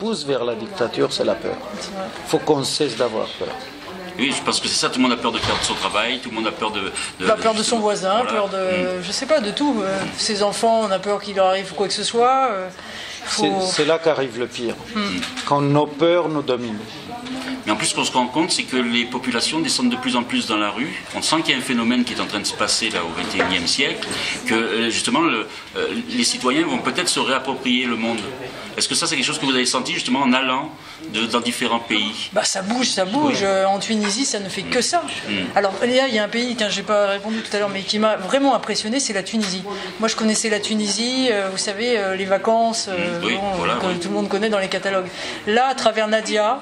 pousse vers la dictature, c'est la peur. Il faut qu'on cesse d'avoir peur. Oui, je pense que c'est ça, tout le monde a peur de perdre son travail, tout le monde a peur de peur de son voisin, voilà. Peur de, je sais pas, de tout. Ses enfants, on a peur qu'il leur arrive quoi que ce soit. C'est là qu'arrive le pire, quand nos peurs nous dominent. Mais en plus, ce qu'on se rend compte, c'est que les populations descendent de plus en plus dans la rue. On sent qu'il y a un phénomène qui est en train de se passer là au XXIe siècle, que justement les citoyens vont peut-être se réapproprier le monde. Est-ce que ça, c'est quelque chose que vous avez senti justement en allant dans différents pays? Bah ça bouge, ça bouge. Oui. En Tunisie, ça ne fait que ça. Alors là, il y a un pays, je n'ai pas répondu tout à l'heure, mais qui m'a vraiment impressionné, c'est la Tunisie. Moi, je connaissais la Tunisie, vous savez, les vacances, que tout le monde connaît dans les catalogues. Là, à travers Nadia,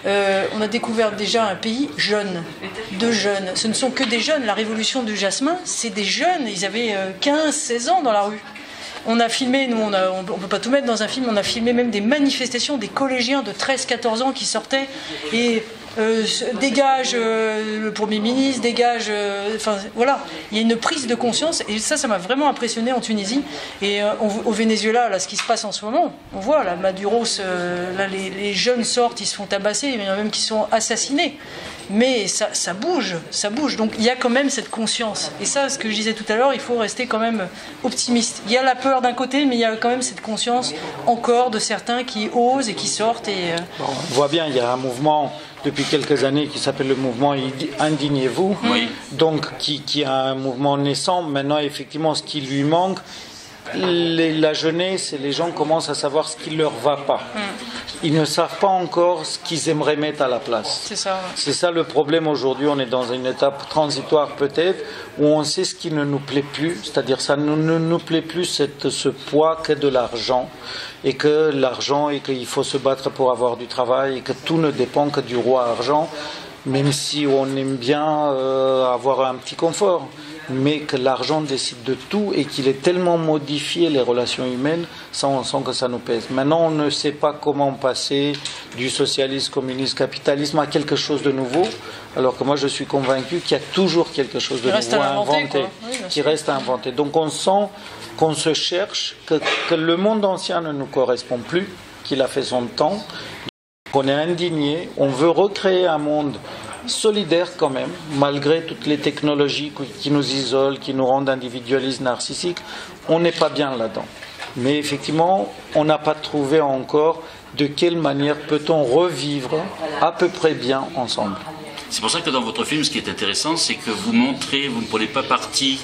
on a découvert déjà un pays jeune, de jeunes. Ce ne sont que des jeunes. La révolution du jasmin, c'est des jeunes. Ils avaient 15-16 ans dans la rue. On a filmé, nous on ne peut pas tout mettre dans un film, on a filmé même des manifestations, des collégiens de 13-14 ans qui sortaient et dégage le Premier ministre, dégage... Enfin voilà, il y a une prise de conscience et ça m'a vraiment impressionné en Tunisie. Et au Venezuela, là, ce qui se passe en ce moment, on voit, là, Maduros, là, les jeunes sortent, ils se font tabasser, il y en a même qui sont assassinés. Mais ça bouge, ça bouge. Donc il y a quand même cette conscience. Et ça, ce que je disais tout à l'heure, il faut rester quand même optimiste. Il y a la peur d'un côté, mais il y a quand même cette conscience encore de certains qui osent et qui sortent. Bon, on voit bien, il y a un mouvement depuis quelques années qui s'appelle le mouvement Indignez-vous, donc qui a un mouvement naissant. Maintenant, effectivement, ce qui lui manque, la jeunesse et les gens commencent à savoir ce qui ne leur va pas. Ils ne savent pas encore ce qu'ils aimeraient mettre à la place. C'est ça. C'est ça le problème aujourd'hui. On est dans une étape transitoire peut-être où on sait ce qui ne nous plaît plus, c'est-à-dire ça ne nous plaît plus ce poids qu'est de l'argent et que l'argent et qu'il faut se battre pour avoir du travail et que tout ne dépend que du roi argent, même si on aime bien avoir un petit confort. Mais que l'argent décide de tout et qu'il est tellement modifié les relations humaines sans que ça nous pèse. Maintenant, on ne sait pas comment passer du socialisme, communisme, capitalisme à quelque chose de nouveau, alors que moi je suis convaincu qu'il y a toujours quelque chose de nouveau à inventer, qui reste à inventer. Donc on sent qu'on se cherche, que le monde ancien ne nous correspond plus, qu'il a fait son temps, qu'on est indigné, on veut recréer un monde solidaire quand même, malgré toutes les technologies qui nous isolent, qui nous rendent individualistes, narcissiques, on n'est pas bien là-dedans. Mais effectivement, on n'a pas trouvé encore de quelle manière peut-on revivre à peu près bien ensemble. C'est pour ça que dans votre film, ce qui est intéressant, c'est que vous montrez, vous ne prenez pas parti,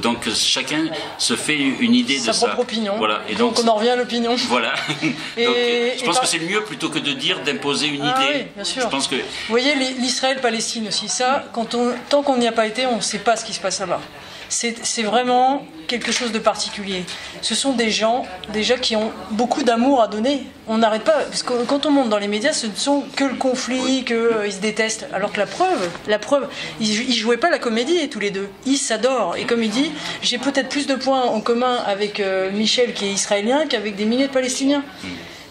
donc chacun se fait une idée de ça. Sa propre opinion. Voilà. Et donc on en revient à l'opinion. Voilà. Donc, je pense que c'est le mieux plutôt que de dire, d'imposer une idée. Oui, bien sûr. Je pense que... Vous voyez, l'Israël-Palestine aussi, ça, tant qu'on n'y a pas été, on ne sait pas ce qui se passe là-bas. C'est vraiment quelque chose de particulier. Ce sont des gens déjà qui ont beaucoup d'amour à donner. On n'arrête pas, parce que quand on monte dans les médias, ce ne sont que le conflit, qu'ils se détestent. Alors que la preuve, ils jouaient pas la comédie tous les deux. Ils s'adorent. Et comme il dit, j'ai peut-être plus de points en commun avec Michel qui est israélien qu'avec des milliers de Palestiniens.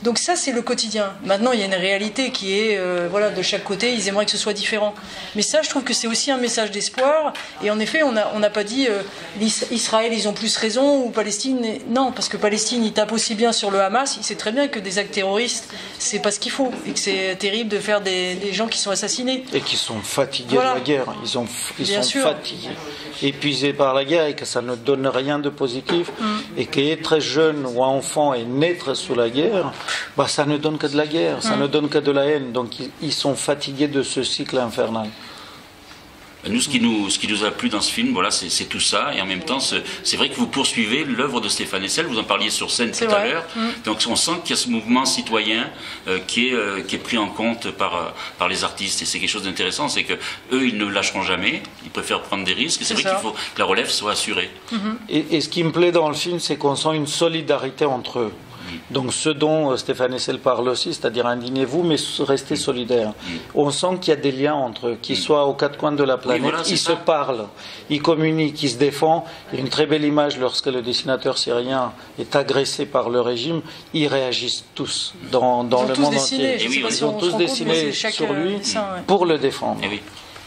Donc ça, c'est le quotidien. Maintenant, il y a une réalité qui est, voilà, de chaque côté, ils aimeraient que ce soit différent. Mais ça, je trouve que c'est aussi un message d'espoir. Et en effet, on n'a pas dit Israël, ils ont plus raison, ou Palestine. Non, parce que Palestine, ils tapent aussi bien sur le Hamas. Il sait très bien que des actes terroristes, c'est pas ce qu'il faut. Et que c'est terrible de faire des gens qui sont assassinés. Et qui sont fatigués de la guerre. Ils sont fatigués, épuisés par la guerre, et que ça ne donne rien de positif. Et qu'être jeune ou enfant et naître sous la guerre, bah, ça ne donne que de la guerre, ça ne donne que de la haine. Donc ils sont fatigués de ce cycle infernal. Nous, ce qui nous a plu dans ce film, voilà, c'est tout ça. Et en même temps, c'est vrai que vous poursuivez l'œuvre de Stéphane Hessel. Vous en parliez sur scène tout à l'heure. Donc on sent qu'il y a ce mouvement citoyen qui est pris en compte par les artistes. Et c'est quelque chose d'intéressant, c'est que eux, ils ne lâcheront jamais. Ils préfèrent prendre des risques. Et c'est vrai qu'il faut que la relève soit assurée. Et ce qui me plaît dans le film, c'est qu'on sent une solidarité entre eux. Donc ce dont Stéphane Hessel parle aussi, c'est-à-dire indignez-vous, mais restez solidaires. On sent qu'il y a des liens entre eux, qu'ils soient aux quatre coins de la planète, voilà, ils se parlent, ils communiquent, ils se défendent. Il y a une très belle image lorsque le dessinateur syrien est agressé par le régime, ils réagissent tous dans le monde entier. Et oui, ils ont tous dessiné sur lui pour le défendre.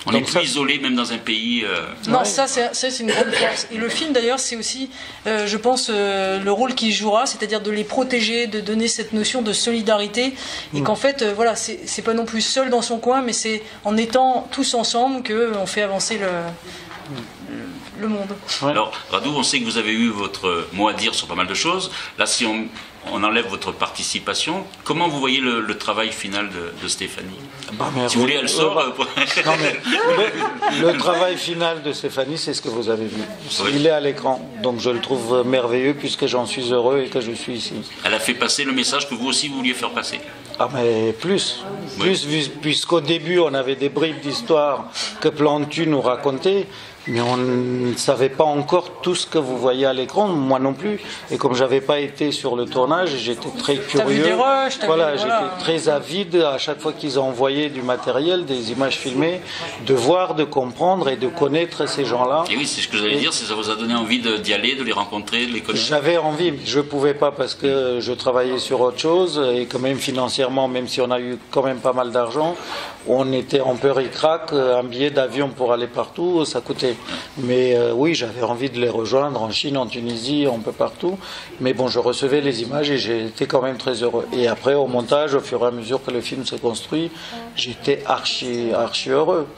On n'est plus isolé même dans un pays... Non, ça c'est une grande force. Et le film d'ailleurs c'est aussi, je pense, le rôle qu'il jouera, c'est-à-dire de les protéger, de donner cette notion de solidarité, et qu'en fait, voilà, c'est pas non plus seul dans son coin, mais c'est en étant tous ensemble qu'on fait avancer le monde. Alors, Radu, on sait que vous avez eu votre mot à dire sur pas mal de choses. Là, si on enlève votre participation, comment vous voyez le travail final de Stéphanie? Si vous voulez, elle sort. Non, mais le travail final de Stéphanie, c'est ce que vous avez vu. Oui. Il est à l'écran, donc je le trouve merveilleux puisque j'en suis heureux et que je suis ici. Elle a fait passer le message que vous aussi vous vouliez faire passer. Ah mais plus, puisqu'au début on avait des bribes d'histoire que Plantu nous racontait, mais on ne savait pas encore tout ce que vous voyez à l'écran, moi non plus. Et comme j'avais pas été sur le tournage, j'étais très curieux. J'étais très avide à chaque fois qu'ils envoyaient du matériel, des images filmées, de voir, de comprendre et de connaître ces gens-là. Et oui, c'est ce que j'allais dire, ça vous a donné envie d'y aller, de les rencontrer, de les connaître. J'avais envie, je pouvais pas parce que je travaillais sur autre chose et quand même financièrement, même si on a eu quand même pas mal d'argent, on était en peu ric-rac, un billet d'avion pour aller partout, ça coûtait. Mais oui, j'avais envie de les rejoindre en Chine, en Tunisie, un peu partout. Mais bon, je recevais les images et j'étais quand même très heureux. Et après, au montage, au fur et à mesure que le film s'est construit, j'étais archi heureux.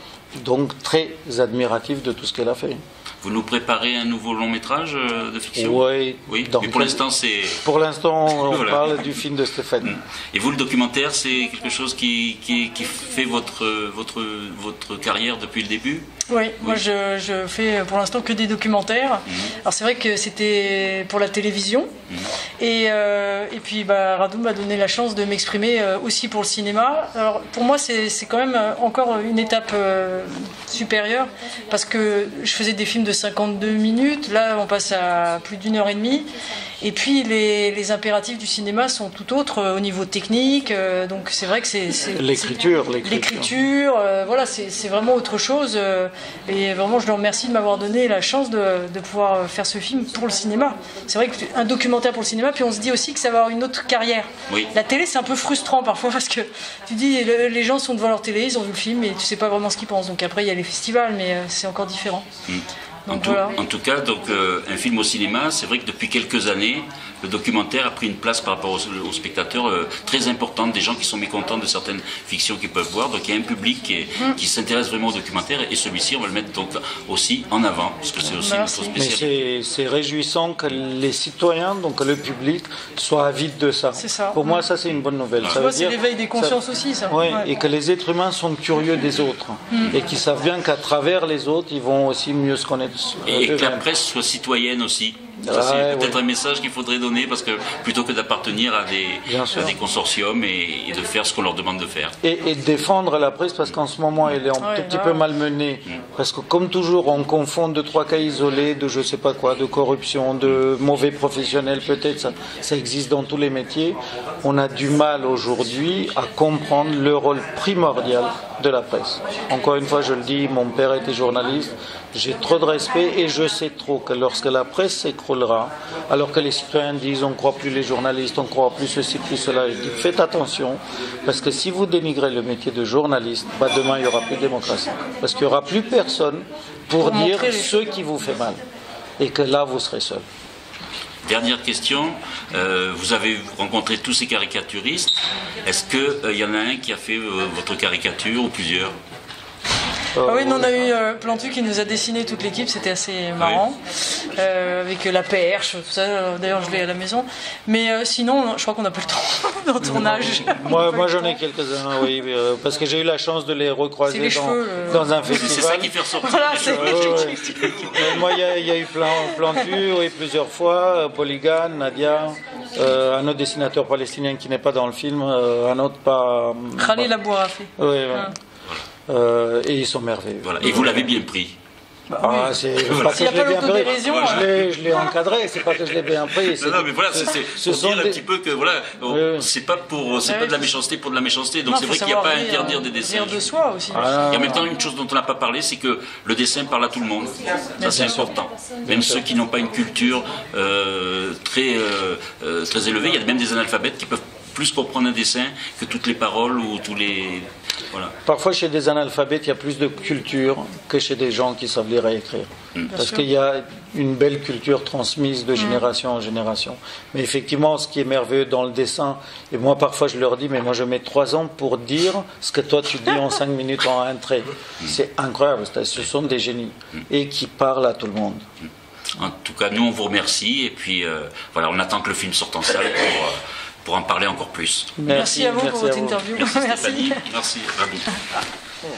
Donc très admiratif de tout ce qu'elle a fait. Vous nous préparez un nouveau long métrage de fiction? Oui. Mais pour l'instant, c'est... Pour l'instant, on parle du film de Stéphanie. Et vous, le documentaire, c'est quelque chose qui fait votre carrière depuis le début? Oui, moi je fais pour l'instant que des documentaires. Alors c'est vrai que c'était pour la télévision. Et puis Radu m'a donné la chance de m'exprimer aussi pour le cinéma. Alors pour moi c'est quand même encore une étape supérieure, parce que je faisais des films de 52 minutes, là on passe à plus d'1h30. Et puis les impératifs du cinéma sont tout autres au niveau technique, donc c'est vrai que c'est l'écriture, voilà, c'est vraiment autre chose. Et vraiment, je le remercie de m'avoir donné la chance de pouvoir faire ce film pour le cinéma. C'est vrai qu'un documentaire pour le cinéma, puis on se dit aussi que ça va avoir une autre carrière. Oui. La télé, c'est un peu frustrant parfois, parce que tu dis, les gens sont devant leur télé, ils ont vu le film, et tu sais pas vraiment ce qu'ils pensent. Donc après, il y a les festivals, mais c'est encore différent. Donc, en tout cas, un film au cinéma, c'est vrai que depuis quelques années, le documentaire a pris une place par rapport aux spectateurs très importante, des gens qui sont mécontents de certaines fictions qu'ils peuvent voir. Donc il y a un public qui s'intéresse vraiment au documentaire, et celui-ci, on va le mettre donc aussi en avant, parce que c'est aussi notre spécialité. Mais c'est réjouissant que les citoyens, donc le public, soient avides de ça. C'est ça. Pour moi, ça c'est une bonne nouvelle. Ça veut dire, c'est l'éveil des consciences aussi, ça. Ouais, et que les êtres humains sont curieux des autres, et qu'ils savent bien qu'à travers les autres, ils vont aussi mieux se connaître. Et que la presse soit citoyenne aussi. Ça, c'est peut-être un message qu'il faudrait donner, parce que plutôt que d'appartenir à des consortiums et de faire ce qu'on leur demande de faire. Et défendre la presse, parce qu'en ce moment elle est un tout petit peu malmenée, parce que comme toujours on confond 2-3 cas isolés de je sais pas quoi, de corruption, de mauvais professionnels, peut-être ça existe dans tous les métiers. On a du mal aujourd'hui à comprendre le rôle primordial de la presse. Encore une fois, je le dis, mon père était journaliste, j'ai trop de respect et je sais trop que lorsque la presse s'écroulera, alors que les citoyens disent on ne croit plus les journalistes, on ne croit plus ceci, plus cela, je dis faites attention, parce que si vous dénigrez le métier de journaliste, demain il n'y aura plus de démocratie, parce qu'il n'y aura plus personne pour dire ce qui vous fait mal, et que là vous serez seul. Dernière question, vous avez rencontré tous ces caricaturistes, est-ce qu'il y en a un qui a fait votre caricature ou plusieurs? Oui, nous, on a eu Plantu qui nous a dessiné toute l'équipe, c'était assez marrant, avec la perche, tout ça. D'ailleurs, je l'ai à la maison. Mais sinon, je crois qu'on n'a plus le temps dans le tournage. Moi j'en ai quelques-uns, oui, parce que j'ai eu la chance de les recroiser dans un festival. C'est ça qui fait ressortir. Voilà, moi, il y a eu Plantu, oui, plusieurs fois, Polygane, Nadia, un autre dessinateur palestinien qui n'est pas dans le film, un autre pas. Khalil Abouarafi. Oui, et ils sont merveilleux. Voilà. Et vous l'avez bien pris. C'est pas que je l'ai bien pris. Je l'ai encadré, c'est pas que je l'ai bien pris. Non, mais voilà, c'est pour dire un petit peu que voilà, c'est pas de la méchanceté pour de la méchanceté. Donc c'est vrai qu'il n'y a pas à interdire des dessins. De soi aussi. Et en même temps, une chose dont on n'a pas parlé, c'est que le dessin parle à tout le monde. Ça, c'est important. Même ceux qui n'ont pas une culture très élevée, il y a même des analphabètes qui peuvent plus comprendre un dessin que toutes les paroles ou tous les... Voilà. Parfois, chez des analphabètes, il y a plus de culture que chez des gens qui savent lire et écrire. Parce qu'il y a une belle culture transmise de génération en génération. Mais effectivement, ce qui est merveilleux dans le dessin, et moi parfois je leur dis, mais moi je mets 3 ans pour dire ce que toi tu dis en 5 minutes en un trait. C'est incroyable, ce sont des génies. Et qui parlent à tout le monde. En tout cas, nous on vous remercie, et puis voilà, on attend que le film sorte en salle pour en parler encore plus. Merci à vous pour votre interview. Merci Stéphanie. Merci à vous.